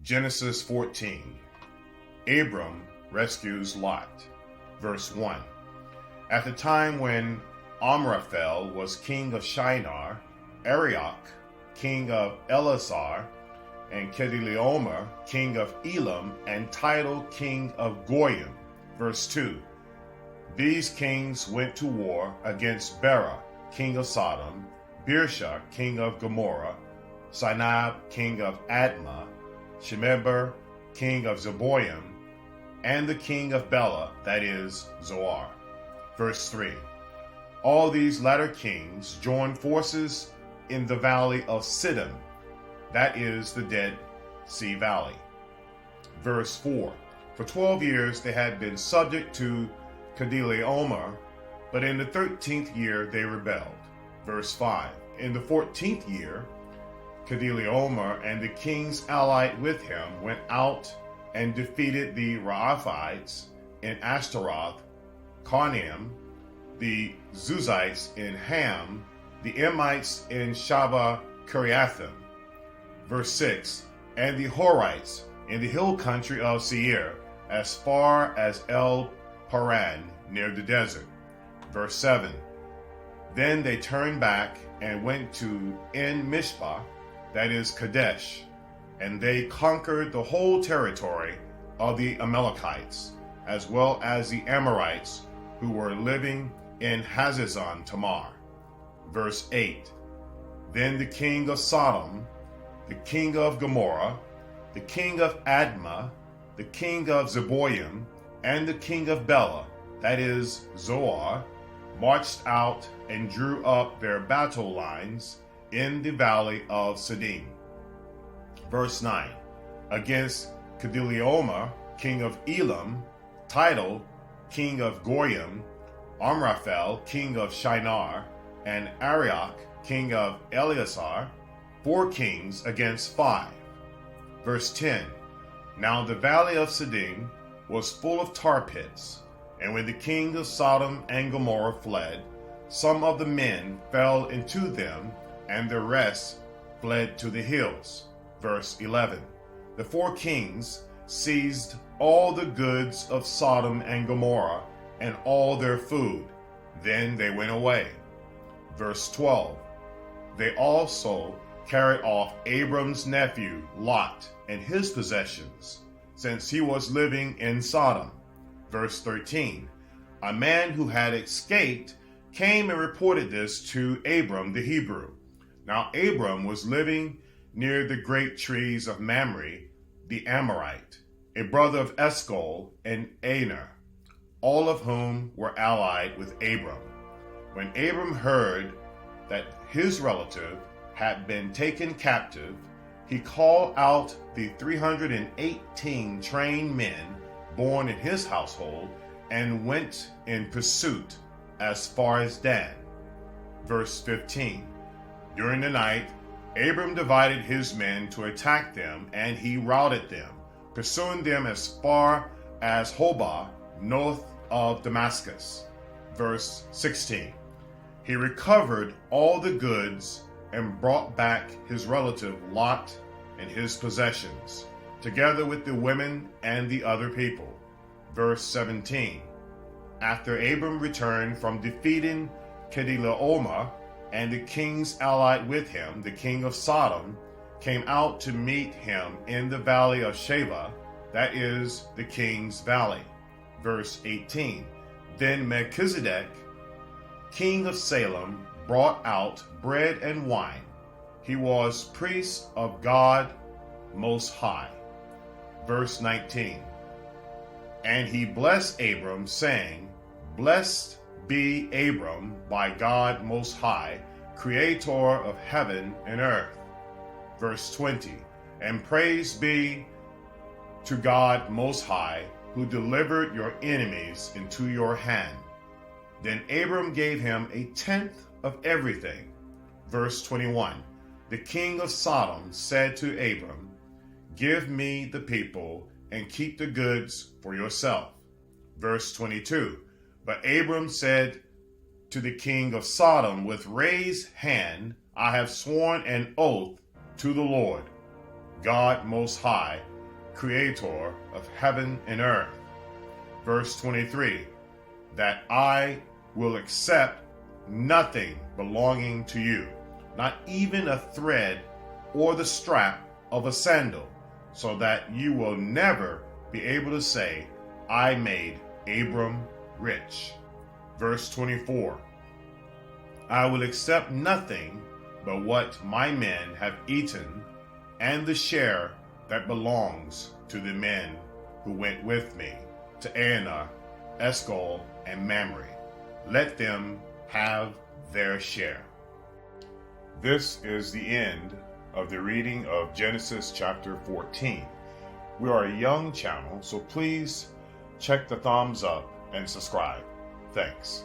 Genesis 14. Abram rescues Lot. Verse 1. At the time when Amraphel was king of Shinar, Arioch, king of Elazar, and Kedorlaomer, king of Elam, and Tidal, king of Goyim. Verse 2. These kings went to war against Bera, king of Sodom, Birsha, king of Gomorrah, Sinab, king of Admah, Shemeber, king of Zeboim, and the king of Bela, that is, Zoar. Verse 3. All these latter kings joined forces in the valley of Siddim, that is, the Dead Sea Valley. Verse 4. For 12 years they had been subject to Kedorlaomer, but in the 13th year they rebelled. Verse 5. In the 14th year, Kedorlaomer and the kings allied with him went out and defeated the Raaphites in Ashtaroth, Karnaim, the Zuzites in Ham, the Emites in Shabba Kiriathim. Verse 6. And the Horites in the hill country of Seir, as far as El Paran, near the desert. Verse 7. Then they turned back and went to En Mishpah, that is Kadesh, and they conquered the whole territory of the Amalekites, as well as the Amorites who were living in Hazazon Tamar. Verse 8. Then the king of Sodom, the king of Gomorrah, the king of Admah, the king of Zeboim, and the king of Bela, that is, Zoar, marched out and drew up their battle lines in the valley of Siddim. Verse 9. Against Kedorlaomer, king of Elam, Tidal, king of Goyim, Amraphel, king of Shinar, and Arioch, king of Eleazar, 4 kings against 5. Verse 10. Now the valley of Siddim was full of tar pits, and when the king of Sodom and Gomorrah fled, some of the men fell into them, and the rest fled to the hills. Verse 11. The 4 kings seized all the goods of Sodom and Gomorrah and all their food. Then they went away. Verse 12. They also carried off Abram's nephew Lot and his possessions, since he was living in Sodom. Verse 13. A man who had escaped came and reported this to Abram the Hebrew. Now Abram was living near the great trees of Mamre, the Amorite, a brother of Eshcol and Aner, all of whom were allied with Abram. When Abram heard that his relative had been taken captive, he called out the 318 trained men born in his household and went in pursuit as far as Dan. Verse 15. During the night, Abram divided his men to attack them, and he routed them, pursuing them as far as Hobah, north of Damascus. Verse 16. He recovered all the goods and brought back his relative Lot and his possessions, together with the women and the other people. Verse 17. After Abram returned from defeating Kedorlaomer, and the kings allied with him, the king of Sodom, came out to meet him in the valley of Sheba, that is, the king's valley. Verse 18. Then Melchizedek, king of Salem, brought out bread and wine. He was priest of God Most High. Verse 19. And he blessed Abram, saying, Blessed be Abram by God Most High, creator of heaven and earth. Verse 20. And praise be to God Most High, who delivered your enemies into your hand. Then Abram gave him 1/10 of everything. Verse 21. The king of Sodom said to Abram, Give me the people and keep the goods for yourself. Verse 22. But Abram said to the king of Sodom with raised hand, I have sworn an oath to the Lord, God Most High, creator of heaven and earth. Verse 23, that I will accept nothing belonging to you, not even a thread or the strap of a sandal, so that you will never be able to say, I made Abram rich. Verse 24, I will accept nothing but what my men have eaten, and the share that belongs to the men who went with me to Anah, Eshcol, and Mamre. Let them have their share. This is the end of the reading of Genesis chapter 14. We are a young channel, so please check the thumbs up and subscribe. Thanks.